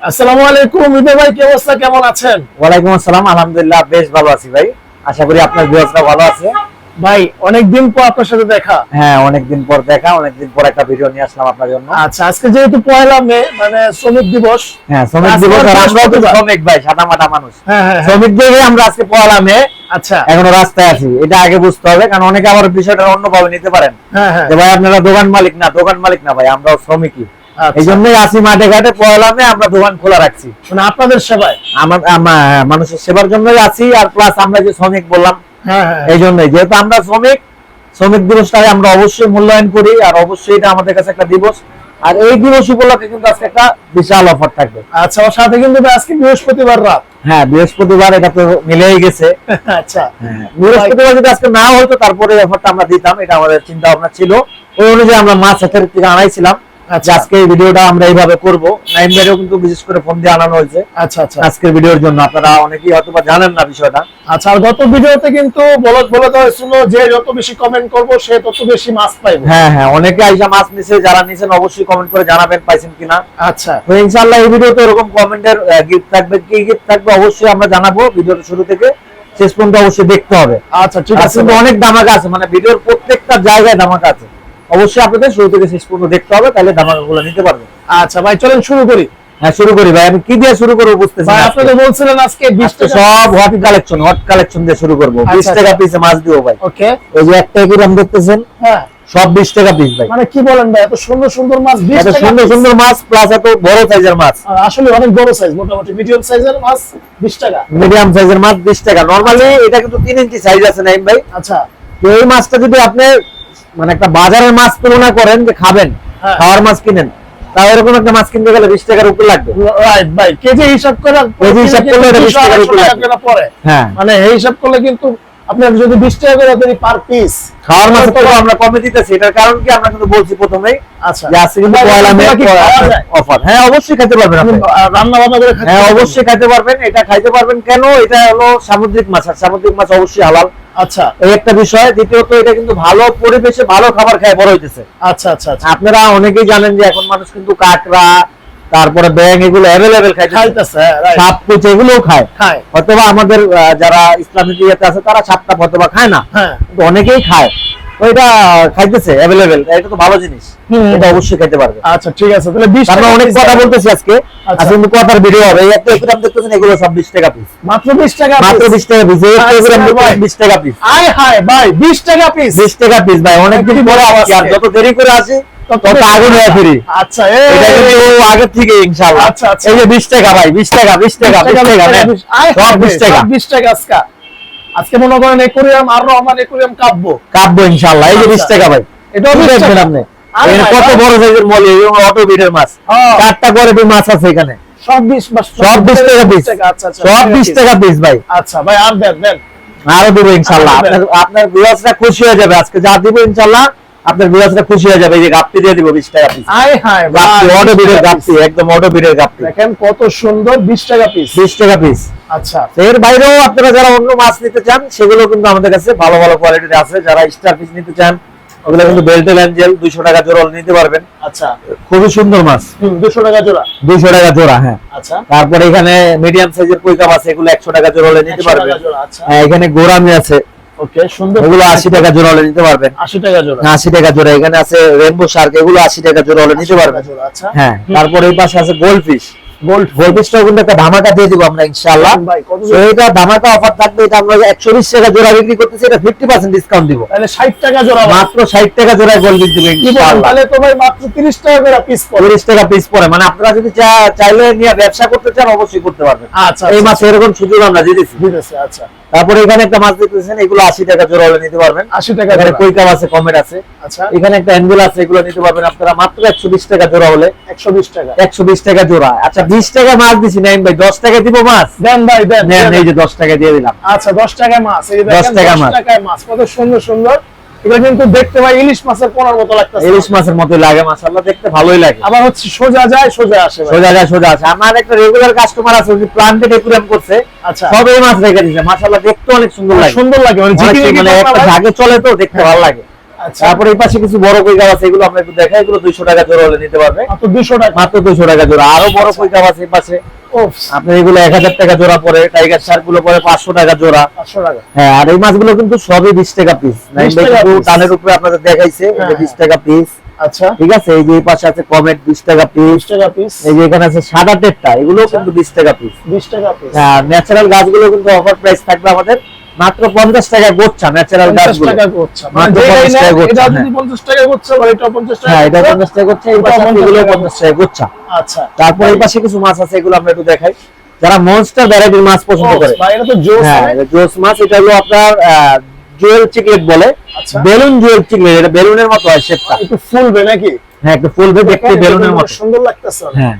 আসসালামু আলাইকুম হৃদয় ভাই, কি অবস্থা, কেমন আছেন? ওয়ালাইকুম আসসালাম, আলহামদুলিল্লাহ বেশ ভালো আছি ভাই। আশা করি আপনার ভিউয়ার্সরা ভালো আছে। ভাই অনেকদিন পর আপনার সাথে দেখা। হ্যাঁ, অনেকদিন পর দেখা, অনেকদিন পর একটা ভিডিও নিয়ে আসলাম আপনার জন্য। আচ্ছা, আজকে যেহেতু পয়লা মে, মানে শ্রমিক দিবস। হ্যাঁ, শ্রমিক দিবস, আর আমরাও তো শ্রমিক ভাই, সাদামাটা মানুষ। শ্রমিক দিবসে আমরা আজকে পয়লা মে, আচ্ছা, এখনো রাস্তায় আছি, এটা আগে বুঝতে হবে, কারণ অনেকে আবার বিষয়টা অন্যভাবে নিতে পারেন যে ভাই আপনারা দোকান মালিক না, দোকান মালিক না ভাই, আমরাও শ্রমিকই। এই জন্যই আসি মাঠে ঘাটে, পয়লা মে আমরা দোকান খোলা রাখছি, মানে আপনাদের সেবায়, মানুষের সেবার জন্যই আছি। আর প্লাস আমরা যে শ্রমিক বললাম, এই জন্যই, যেহেতু আমরা শ্রমিক, শ্রমিক দিবসটাকে আমরা অবশ্যই মূল্যায়ন করি, আর অবশ্যই এটা আমাদের কাছে একটা দিবস। আর এই দিবস উপলক্ষে কিন্তু আজকে একটা বিশাল অফার থাকবে। আচ্ছা, ওর সাথে কিন্তু আজকে বৃহস্পতিবার রাত। হ্যাঁ, বৃহস্পতিবার, এটা তো মিলেই গেছে। আচ্ছা, বৃহস্পতিবার যদি আজকে না হতো তারপরে অফারটা আমরা দিতাম, এটা আমাদের চিন্তা ভাবনা ছিল। ওই অনুযায়ী আমরা মাছ হাতের থেকে আনাইছিলাম। আজকে এই ভিডিওটা আমরা এইভাবে করব। নাইম ভাইও কিন্তু বিশেষ করে ফোন দিয়ে আনানো হয়েছে। আচ্ছা আচ্ছা, আজকের ভিডিওর জন্য আপনারা অনেকেই হয়তো বা জানেন না বিষয়টা। আচ্ছা, আর গত ভিডিওতে কিন্তু বলে দেওয়া হয়েছিল যে যত বেশি কমেন্ট করব সে তত বেশি মাছ পাইবো। হ্যাঁ হ্যাঁ, অনেকে আইসা মাছ নিছে, যারা নিছেন অবশ্যই কমেন্ট করে জানাবেন পাইছেন কিনা। আচ্ছা, তো ইনশাআল্লাহ এই ভিডিওতে এরকম কমেন্টের গিফট থাকবে, কি গিফট থাকবে অবশ্যই আমরা জানাবো। ভিডিওটা শুরু থেকে শেষ পর্যন্ত অবশ্যই দেখতে হবে। আচ্ছা ঠিক আছে, কিন্তু অনেক ধামাকা আছে, মানে ভিডিওর প্রত্যেকটা জায়গায় ধামাকা আছে। অবশ্যই আপনাদের শুরু থেকে শেষ পর্যন্ত দেখতে হবে, তাহলে ধামাকাগুলো নিতে পারবেন। আচ্ছা ভাই, চলেন শুরু করি। হ্যাঁ, শুরু করি ভাই। আমি কি দিয়ে শুরু করব বুঝতেছি ভাই, না। আপনি তো বলছিলেন আজকে 20 টাকা সব হট কালেকশন দিয়ে শুরু করব। 20 টাকা পিসে মাছ দিব ভাই। ওকে, এই যে একটা একুরিয়াম দেখতেছেন, হ্যাঁ, সব 20 টাকা পিস ভাই। মানে কি বলেন ভাই, এত সুন্দর সুন্দর মাছ 20 এত টাকা? সুন্দর সুন্দর মাছ, প্লাস এত বড় সাইজের মাছ। আসলে অনেক বড় সাইজ, মোটামুটি মিডিয়াম সাইজের মাছ 20 টাকা। মিডিয়াম সাইজের মাছ 20 টাকা। নরমালি এটা কিন্তু 3 ইঞ্চি সাইজ আছে নাইম ভাই। আচ্ছা, তো এই মাছটা যদি আপনি মানে একটা বাজারের মাছ তুলনা করেন, যে খাবেন, খাওয়ার মাছ কিনেন, তাও এরকম একটা মাছ কিনতে গেলে 20 টাকার উপর লাগবে। রাইট ভাই, কেজি হিসাব করে কেজি হিসাব করলে এটা 20 টাকার উপর লাগবে। হ্যাঁ, মানে এই হিসাব করলে কিন্তু আপনি যদি 20 টাকা করে দেন পার পিস, খাওয়ার মাছ তো আমরা কমে দিতেছি। এটার কারণ কি, আমরা কিন্তু বলছি প্রথমেই, আচ্ছা, যে আজকে কিন্তু পয়লা মে অফার। হ্যাঁ, অবশ্যই খেতে পারবেন আপনি, রান্না বান্না করে খেতে। হ্যাঁ, অবশ্যই খেতে পারবেন। এটা খাইতে পারবেন কেন, এটা হলো সামুদ্রিক মাছ, আর সামুদ্রিক মাছ অবশ্যই হালাল। আচ্ছা, এই একটা বিষয়। দ্বিতীয়ত, এটা কিন্তু ভালো পরিবেশে ভালো খাবার খায় বড় হইতেছে। আচ্ছা আচ্ছা আচ্ছা, আপনারা অনেকেই জানেন যে এখন মানুষ কিন্তু কাঁকড়া, তারপরে ব্যাঙ, এগুলো অ্যাভেলেবেল খাইতেছে, সাপ কুচ এগুলোও খায়। অথবা আমাদের যারা ইসলামিক ইয়েতে আছে তারা সাপটা অথবা খায় না, কিন্তু অনেকেই খায়। তো এটা খাইতেছে অ্যাভেলেবেল, এটা তো ভালো জিনিস, এটা অবশ্যই খেতে পারবে। আচ্ছা ঠিক আছে, তাহলে 20 টাকা। আমরা অনেক কথা বলতেছি আজকে, আজকে কিন্তু কথার ভিডিও হবে। এই একটা একুরাম দেখতেছেন, এগুলো সব 20 টাকা পিস, মাত্র 20 টাকা, মাত্র 20 টাকা পিস। এই একটা একুরাম দেখতেছেন 20 টাকা পিস। আয় হায় ভাই, 20 টাকা পিস, 20 টাকা পিস ভাই। অনেক দিন পরে আসছি, আর যত দেরি করে আসি তত আগুন হয়ে ফিরি। আচ্ছা, এটা কিন্তু আগের থেকে ইনশাআল্লাহ। আচ্ছা আচ্ছা, এই যে 20 টাকা ভাই, 20 টাকা, 20 টাকা, 20 টাকা, সব 20 টাকা, 20 টাকা। আজকে মনে করেন একুরিয়াম আর রহমান একুরিয়াম কাব্য ইনশাআল্লাহ। এই যে 20 টাকা ভাই, এটাও দেখবেন আপনি কত বড় সাইজের মলি এবং অটো বিটের মাছ, চারটা করে মাছ আছে এখানে, সব 20 টাকা পিস। আচ্ছা আচ্ছা, সব 20 টাকা পিস ভাই। আচ্ছা ভাই, আর দেন আরো দিব ইনশাআল্লাহ। আপনার ভিউয়ার্সরা খুশি হয়ে যাবে। আজকে যা দিব ইনশাআল্লাহ আপনার ভিউয়ার্সরা খুশি হয়ে যাবে। এই যে গাপ্পি দিয়ে দিব 20 টাকা পিস। আয় হায় ভাই, অটো বিটের গাপ্পি, একদম অটো বিটের গাপ্পি। দেখেন কত সুন্দর, 20 টাকা পিস, 20 টাকা পিস। আচ্ছা, এর বাইরেও আপনারা যারা অন্য মাছ নিতে চান, সেগুলো কিন্তু আমাদের কাছে ভালো ভালো কোয়ালিটির আছে। যারা স্টার পিস নিতে চান, ওগুলো কিন্তু বেল্টেল অ্যাঞ্জেল 200 টাকা জোড়া নিতে পারবেন। আচ্ছা, খুবই সুন্দর মাছ, 200 টাকা জোড়া, 200 টাকা জোড়া। হ্যাঁ, আচ্ছা। তারপরে এখানে মিডিয়াম সাইজের কই কাপ আছে, এগুলো 100 টাকা জোড়া নিতে পারবেন। আচ্ছা, এখানে গোরামি আছে, ওকে, সুন্দর, এগুলো 80 টাকা জোড়া নিতে পারবেন। 80 টাকা জোড়া, 80 টাকা জোড়া। এখানে আছে রেইনবো শার্ক, এগুলো 80 টাকা জোড়া নিতে পারবেন। আচ্ছা, হ্যাঁ, তারপরে এই পাশে আছে গোল্ডফিশ। গোল্ডফিশটাও কিন্তু একটা ধামাকা দিয়ে দিব আমরা ইনশাআল্লাহ। তো এটা ধামাকা অফার থাকবে। এটা আমরা 120 টাকা জোড়া বিক্রি করতেছি, এটা 50% ডিসকাউন্ট দিব। তাহলে 60 টাকা জোড়া, মাত্র 60 টাকা জোড়া গোল্ডফিশ দিব ইনশাআল্লাহ। তাহলে তো ভাই মাত্র 30 টাকা করে পিস পড়ে, 30 টাকা পিস পড়ে। মানে আপনারা যদি চাইলে নিয়ে ব্যবসা করতে চান অবশ্যই করতে পারবেন। আচ্ছা, এই মাছ এরকম সুযোগ আমরা দিতেছি। আচ্ছা। তারপরে এখানে একটা মাছ দেখতেছেন, এগুলো 80 টাকা জোড়া হলে নিতে পারবেন। 80 টাকা এখানে জোড়া, কই কাপ আছে, কমেট আছে। আচ্ছা, এখানে একটা অ্যাঙ্গেল আছে, এগুলো নিতে পারবেন আপনারা মাত্র 120 টাকা জোড়া হলে। 120 টাকা, 120 টাকা জোড়া। আচ্ছা, 20 টাকা মাছ দিছি নাইম ভাই, 10 টাকা দিব মাছ। দেন ভাই, দেন। এই যে 10 টাকা দিয়ে দিলাম। আচ্ছা, 10 টাকা মাছ, এই দেখেন 10 টাকায় মাছ, কত সুন্দর সুন্দর। এটা কিন্তু দেখতে ভাই ইলিশ মাছের পোনার মতো লাগতেছে। ইলিশ মাছের মতোই লাগে, মাশাআল্লাহ, দেখতে ভালোই লাগে। আবার হচ্ছে সোজা যায় সোজা আসে, সোজা যায় সোজা আসে। আমার একটা রেগুলার কাস্টমার আছে, উনি প্লান্টেড একুরিয়াম করছে। আচ্ছা, সব এই মাছ রেখে দিয়েছে, মাশাআল্লাহ, দেখতে অনেক সুন্দর লাগে। সুন্দর লাগে, মানে একটা ঝাঁকে চলে তো দেখতে ভালো লাগে। আচ্ছা তারপরে এই পাশে কিছু বড় কই কাপ আছে, এগুলো আমরা একটু দেখাই। এগুলো 200 টাকা জোড়া হলে নিতে পারবে, মাত্র 200 টাকা, মাত্র 200 টাকা জোড়া। আরো বড় কই কাপ আছে এই পাশে, আপনার এগুলো 1000 টাকা জোড়া পড়ে। টাইগার শার্ক গুলো পড়ে 500 টাকা জোড়া। 500 টাকা। হ্যাঁ, আর এই মাছগুলো কিন্তু সবই 20 টাকা পিস। নাইন ভাই কিন্তু টানের উপরে আপনাদের দেখাইছে, এই যে 20 টাকা পিস। আচ্ছা ঠিক আছে, এই যে এই পাশে আছে কমেট 20 টাকা পিস, 20 টাকা পিস। এই যে এখানে আছে সাদা টেটটা, এগুলো কিন্তু 20 টাকা পিস। 20 টাকা পিস। হ্যাঁ, ন্যাচারাল গাছগুলো কিন্তু অফার প্রাইস থাকবে আমাদের মাত্র 50 টাকা গোচ্ছা। ন্যাচারাল গাছগুলো 50 টাকা গোচ্ছা, মাত্র 50 টাকা গোচ্ছা। এটা যদি 50 টাকা গোচ্ছা বা এটা 50 টাকা। হ্যাঁ, এটা 50 টাকা গোচ্ছা, এই পাশে এগুলো 50 টাকা গোচ্ছা। আচ্ছা, তারপর এই পাশে কিছু মাছ আছে, এগুলো আমরা একটু দেখাই। যারা মনস্টার ভ্যারাইটির মাছ পছন্দ করে, ভাই এটা তো জোস। হ্যাঁ, এটা জোস মাছ। এটা হলো আপনার জুয়েল চিকলেট বলে, আচ্ছা বেলুন জুয়েল চিকলেট। এটা বেলুনের মতো হয় শেপটা, একটু ফুলবে নাকি? হ্যাঁ, একটু ফুলবে, দেখতে বেলুনের মতো সুন্দর লাগতেছে। হ্যাঁ,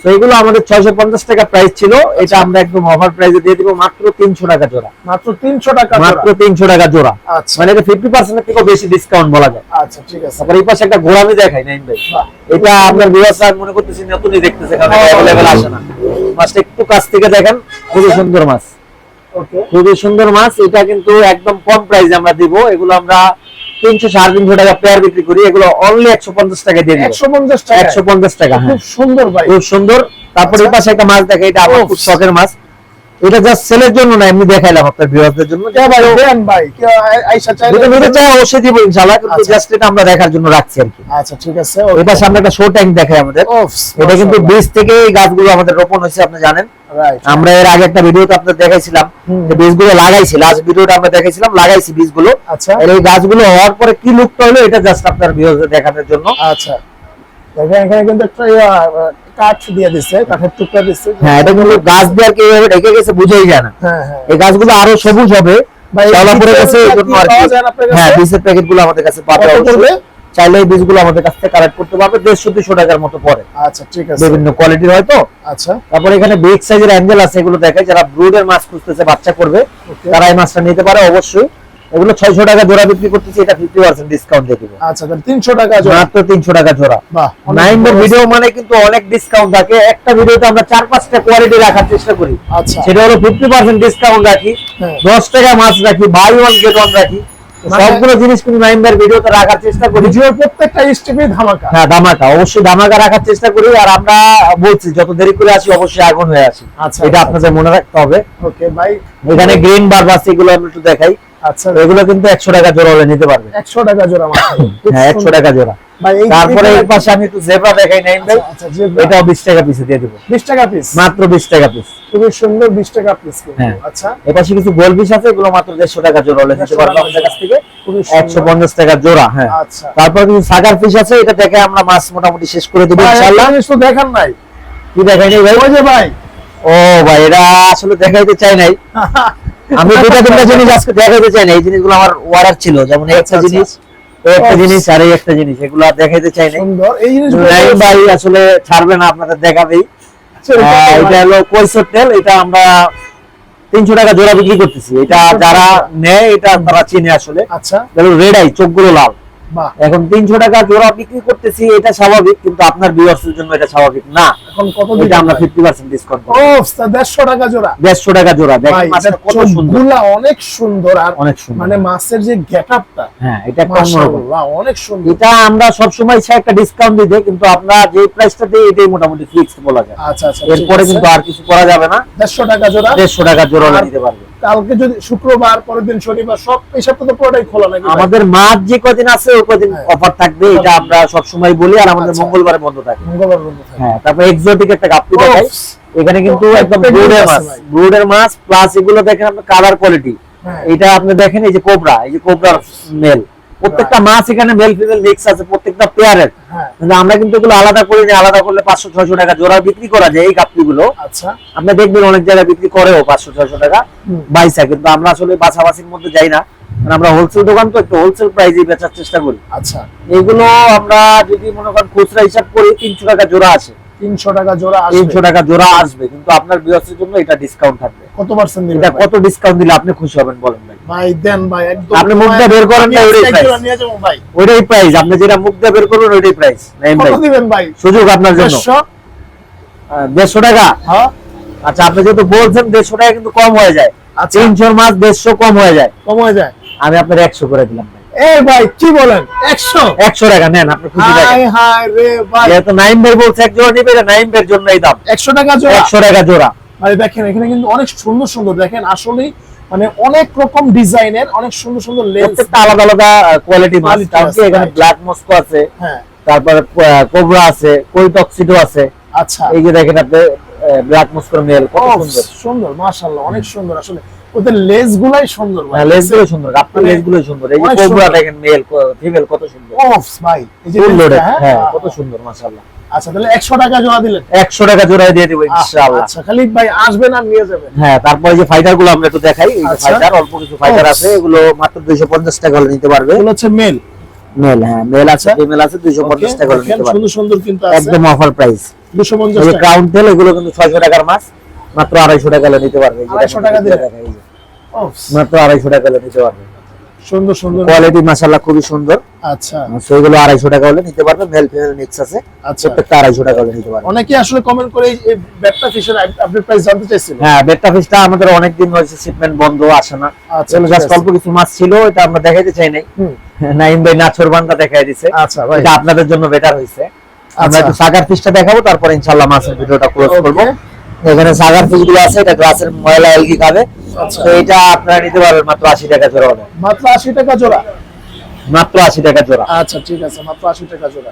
তো এগুলো আমাদের 650 টাকা প্রাইস ছিল, এটা আমরা একদম অফার প্রাইসে দিয়ে দিব মাত্র 300 টাকা জোড়া। মাত্র 300 টাকা জোড়া। মাত্র 300 টাকা জোড়া। আচ্ছা মানে এটা 50% এর থেকেও বেশি ডিসকাউন্ট বলা যায়। আচ্ছা ঠিক আছে। তারপর এই পাশে একটা গোলামি দেখাই নাইন ভাই, বাহ, এটা আপনার ভিউয়ার্স মনে করতেছি নতুনই দেখতেছে, কারণ अवेलेबल আসে না। মাছটা একটু কাছ থেকে দেখেন, খুবই সুন্দর মাছ, ওকে খুবই সুন্দর মাছ। এটা কিন্তু একদম কম প্রাইসে আমরা দিব। এগুলো আমরা 300 350 টাকা পেয়ার বিক্রি করি, এগুলো অনলি 150 টাকা দিয়ে দিব। 150 টাকা। 150 টাকা, খুব সুন্দর ভাই, খুব সুন্দর। তারপর এই পাশে একটা মাছ দেখে, এটা আমার খুব শখের মাছ। এটা জাস্ট সেলের জন্য না, এমনি দেখাইলাম আপনার ভিউয়ারদের জন্য। কে ভাই দেন ভাই, কে আইসা চাইলে এটা নিতে চাই অবশ্যই দিব ইনশাআল্লাহ, কিন্তু জাস্ট এটা আমরা দেখার জন্য রাখছি আর কি। আচ্ছা ঠিক আছে। এটা সামনে একটা শো ট্যাঙ্ক দেখাই আমাদের। এটা কিন্তু বীজ থেকে এই গাছগুলো আমাদের রোপণ হয়েছে, আপনি জানেন। রাইট, আমরা এর আগে একটা ভিডিওতে আপনাদের দেখাইছিলাম যে বীজগুলো লাগাইছি, লাস্ট ভিডিওটা আমরা দেখাইছিলাম, লাগাইছি বীজগুলো। আচ্ছা এই গাছগুলো হওয়ার পরে কি লুকটা হলো, এটা জাস্ট আপনার ভিউয়ারদের দেখানোর জন্য। আচ্ছা দেখেন এখানে কিন্তু একটা কাঠ দিয়ে দিছে, কাঠের টুকরা দিছে। হ্যাঁ, এটা কিন্তু গাছ দিয়ে আর কি এভাবে ঢেকে গেছে, বুঝাই যায় না। হ্যাঁ হ্যাঁ, এই গাছগুলো আরো সবুজ হবে, ভাই শ্যাওলা পড়ে গেছে এই জন্য আর কি। পাওয়া যায় না আপনার কাছে? হ্যাঁ, বীজের প্যাকেটগুলো আমাদের কাছে পাবে কত অবশ্যই। পড়বে? চাইলে এই বীজগুলো আমাদের কাছ থেকে কালেক্ট করতে পারবে, 150-200 টাকার মতো পড়ে, আচ্ছা ঠিক আছে। বিভিন্ন কোয়ালিটির হয় তো। আচ্ছা তারপর এখানে বিগ সাইজের অ্যাঞ্জেল আছে, এগুলো দেখাই। যারা ব্রুডের মাছ খুঁজতেছে, বাচ্চা করবে, ওকে। তারা এই মাছটা নিতে পারে অবশ্যই। এগুলো 600 টাকা জোড়া বিক্রি করতেছি, এটা 50% ডিসকাউন্ট দিয়ে দিব। আচ্ছা তাহলে 300 টাকা জোড়া। মাত্র 300 টাকা জোড়া। বাহ, নাইনদের ভিডিও মানে কিন্তু অনেক ডিসকাউন্ট থাকে। একটা ভিডিওতে আমরা 4-5টা কোয়ালিটি রাখার চেষ্টা করি, আচ্ছা সেটা হলো 50% ডিসকাউন্ট রাখি, হ্যাঁ। 10 টাকা মাছ রাখি, বাই ওয়ান গেট ওয়ান রাখি। তো মানে- সবগুলো জিনিস কিন্তু নাইনদের ভিডিওতে রাখার চেষ্টা করি। ভিডিওর প্রত্যেকটা স্টেপে ধামাকা। হ্যাঁ, ধামাকা, অবশ্যই ধামাকা রাখার চেষ্টা করি। আর আমরা বলছি যত দেরি করে আসি অবশ্যই আগুন হয়ে আসি, আচ্ছা, এটা আচ্ছা, আপনাদের মনে রাখতে হবে। ওকে ভাই, এখানে গ্রিন বার্ব আছে, এগুলো আমি একটু দেখাই। আচ্ছা এগুলো কিন্তু 100 টাকা জোড়া হলে নিতে পারবে। 100 টাকা জোড়া মাত্র। খুব হ্যাঁ, 100 সুন্দর। টাকা জোড়া। ভাই এই তারপরে এই পাশে আমি একটু জেব্রা দেখাই নাইন ভাই, আচ্ছা zebra। এটাও 20 টাকা পিসে দিয়ে দেব, 20 টাকা পিস, মাত্র 20 টাকা পিস। খুবই সুন্দর 20 টাকা পিস কিন্তু। হ্যাঁ। আচ্ছা এই পাশে কিছু গোলফিশ আছে, এগুলো মাত্র 150 টাকা জোড়া হলে নিতে পারবে আমাদের কাছ থেকে, খুবই সুন্দর। 150 টাকা জোড়া। হ্যাঁ, আচ্ছা তারপর কিছু সাগার ফিশ আছে, এটা দেখে আমরা মাছ মোটামুটি শেষ করে দেব ভাই ইনশাআল্লাহ। জিনিস তো দেখান নাই। কি দেখাইনি ভাই? ওই যে ভাই ও ভাই, এটা আসলে দেখাইতে চাই নাই। আমি দুটা তিনটা জিনিস আজকে দেখাইতে চাই না, এই জিনিসগুলো আমার অর্ডার ছিল, যেমন এই একটা আচ্ছা, জিনিস, এই একটা ও, জিনিস আর এই একটা জিনিস, এগুলো আর দেখাইতে চাই নাই। সুন্দর এই জিনিসগুলো। নাইম ভাই আসলে ছাড়বে না, আপনাদের দেখাবেই। এটা হলো কৈশোর তেল, এটা আমরা 300 টাকা জোড়া বিক্রি করতেছি। এটা যারা নেয় এটা তারা চিনে আসলে। আচ্ছা রেড আই, চোখগুলো লাল। বাহ, এখন 300 টাকা জোড়া বিক্রি করতেছি, এটা স্বাভাবিক, কিন্তু আপনার ভিউয়ার্সের জন্য এটা স্বাভাবিক না। এখন কত এটা দিবেন আমরা ভাই? 50% ডিসকাউন্ট ও 150 টাকা জোড়া। 150 টাকা জোড়া। দেখেন ভাই মাছটা কত সুন্দর, চোখগুলা অনেক সুন্দর, আর অনেক সুন্দর। মানে মাছের যে গেটআপটা, হ্যাঁ, এটা একটা অন্যরকম। মাশাআল্লাহ অনেক সুন্দর। এটা আমরা সব সময় চাই একটা ডিসকাউন্ট দিতে, কিন্তু আমরা যে প্রাইসটা দিই এটাই মোটামুটি ফিক্সড বলা যায়। আচ্ছা আচ্ছা, এরপরে কিন্তু আর কিছু করা যাবে না। 150 টাকা জোড়া। 150 টাকা জোড়া আর নিতে পারবে। কালকে যদি শুক্রবার, পরের দিন শনিবার, সব এই সপ্তাহ তো পুরোটাই খোলা নাকি ভাই? আমাদের মাছ যে কদিন আছে ওই কদিন হ্যাঁ। অফার থাকবে, এটা আমরা সব সময় বলি। আর আমাদের আচ্ছা। মঙ্গলবারে বন্ধ থাকে। মঙ্গলবার বন্ধ থাকে। হ্যাঁ, তারপর এক্সোটিক একটা গাপ্পি দেখাই। ওফস, এখানে কিন্তু তো একদম একটা ব্রুডের আছে মাছ, ভাই। ব্রুডের মাছ প্লাস এগুলো দেখেন আপনি কালার কোয়ালিটি। হ্যাঁ। এটা আপনি দেখেন, এই যে কোবরা, এই যে কোবরার মেল, প্রত্যেকটা মাছ এখানে মেল ফিমেল মিক্স আছে, প্রত্যেকটা পেয়ারের। হ্যাঁ কিন্তু আমরা কিন্তু এগুলো আলাদা করি না, আলাদা করলে 500-600 টাকা জোড়া বিক্রি করা যায় এই গাপ্পিগুলো। আচ্ছা আপনি দেখবেন অনেক জায়গায় বিক্রি করেও 500-600 টাকা হুম। বাইসা, কিন্তু আমরা আসলে বাছাবাছির মধ্যে যাই না, কারণ আমরা হোলসেল দোকান তো, একটু হোলসেল প্রাইসে বেচার চেষ্টা করি। আচ্ছা, এগুলো আমরা যদি মনে করেন খুচরা হিসাব করি 300 টাকা জোড়া আসে, 300 টাকা জোড়া আসবে। 300 টাকা জোড়া আসবে, কিন্তু আপনার ভিউয়ার্সের জন্য এটা ডিসকাউন্ট থাকবে। কত পার্সেন্ট দিবেন এটা ভাই? কত ডিসকাউন্ট দিলে আপনি খুশি হবেন বলেন ভাই? ভাই দেন ভাই, একদম আপনি মুখ দিয়ে বের করেন না, আমি ওইটাই এক price। জোড়া নিয়ে যাবো ভাই। ওইটাই প্রাইস, আপনি যেটা মুখ দিয়ে বের করবেন ওইটাই প্রাইস। নাইম ভাই, কত দিবেন ভাই? সুযোগ আপনার জন্য। 150? 150 টাকা। হ্যাঁ আচ্ছা, আপনি যেহেতু বলছেন 150 টাকা কিন্তু কম হয়ে যায়, আচ্ছা 300 মাছ 150 কম হয়ে যায়, কম হয়ে যায়। আমি আপনার 100 করে দিলাম ভাই। এই ভাই কি বলেন 100 100 টাকা নেন, আপনি খুশি হাই থাকেন। হাই রে ভাই, যেহেতু নাইম ভাই বলছে এক জোড়া নিবে, নাইম ভাইয়ের জন্য এই দাম 100 টাকা জোড়া। 100 টাকা জোড়া। ভাই দেখেন এখানে কিন্তু অনেক সুন্দর সুন্দর, দেখেন আসলেই মানে অনেক রকম ডিজাইনের অনেক সুন্দর সুন্দর লেন্স, প্রত্যেকটা আলাদা আলাদা কোয়ালিটি মাছ। Quality কারণ কি আছে, এখানে right. ব্ল্যাক মস্কো আছে, হ্যাঁ তারপরে কোবরা আছে, কই টক্সিডো আছে। আচ্ছা। এই যে দেখেন আপনি ব্ল্যাক মস্কোর মেল কত ও, সুন্দর। সুন্দর মাশাআল্লাহ, অনেক সুন্দর আসলে, ওদের লেজ গুলাই সুন্দর ভাই, হ্যাঁ, লেজগুলো সুন্দর, আপনার মানে লেজগুলো সুন্দর। এই যে অনেক কোবরা সুন্দর। দেখেন মেল ফিমেল কত সুন্দর, ওফ ভাই এই যে ফুল লেজটা, লোডেড। হ্যাঁ, হ্যাঁ, কত সুন্দর মাশাআল্লাহ। আচ্ছা তাহলে 100 টাকা জোড়া দিলেন। 100 টাকা জোড়ায় দিয়ে দেব ইনশাআল্লাহ। আচ্ছা খালিদ ভাই আসবেন আর নিয়ে যাবেন। হ্যাঁ, তারপরে যে ফাইটার গুলো আমরা একটু দেখাই। এই যে আচ্ছা। ফাইটার, অল্প কিছু ফাইটার ও। আছে, এগুলো মাত্র 250 টাকা হলে নিতে পারবে। এগুলো হচ্ছে মেল, মেল, হ্যাঁ মেল আছে, আচ্ছা। ফিমেল আছে, 250 টাকা হলে নিতে পারবে। সুন্দর সুন্দর কিন্তু আছে, একদম অফার প্রাইস। 250 এই যে টাকা। ক্রাউন টেল, এগুলো কিন্তু 600 টাকার মাছ, মাত্র 250 টাকা হলে নিতে পারবে। এই যে 250 টাকা দিয়ে দেখাই, এই যে ওফ, মাত্র 250 টাকা হলে নিতে পারবে। সুন্দর সুন্দর। কোয়ালিটি মাশাআল্লাহ খুবই সুন্দর। আচ্ছা সেগুলো 250 টাকা হলে নিতে পারবে। মেল ফিমেল মিক্স আছে, আচ্ছা। প্রত্যেকটা 250 টাকা হলে নিতে পারবে। অনেকে আসলে কমেন্ট করে এই ব্যাটটা ফিশের আপডেট প্রাইস জানতে চাইছিল। হ্যাঁ, বেটা ফিশটা আমাদের অনেক দিন হয়েছে শিপমেন্ট বন্ধ, আসে না। আচ্ছা, এগুলো ঠিক জাস্ট আছে। অল্প কিছু মাছ ছিল, এটা আমরা দেখাইতে চাই নাই। হুম, নাইম ভাই নাছর বানটা দেখাই দিছে, আচ্ছা ভাই, এটা আপনাদের জন্য বেটার হইছে। আমরা আচ্ছা। একটু সাগার ফিশটা দেখাবো, তারপর ইনশাআল্লাহ মাছের ভিডিওটা ক্লোজ Okay. করব। এখানে সাগার ফিশ গুলো আছে, এটা গ্লাসের ময়লা এলগি খাবে। আচ্ছা। তো এটা আপনারা নিতে পারবেন মাত্র 80 টাকা জোড়া হলে। মাত্র 80 টাকা জোড়া। মাত্র 80 টাকা জোড়া। আচ্ছা ঠিক আছে, মাত্র 80 টাকা জোড়া।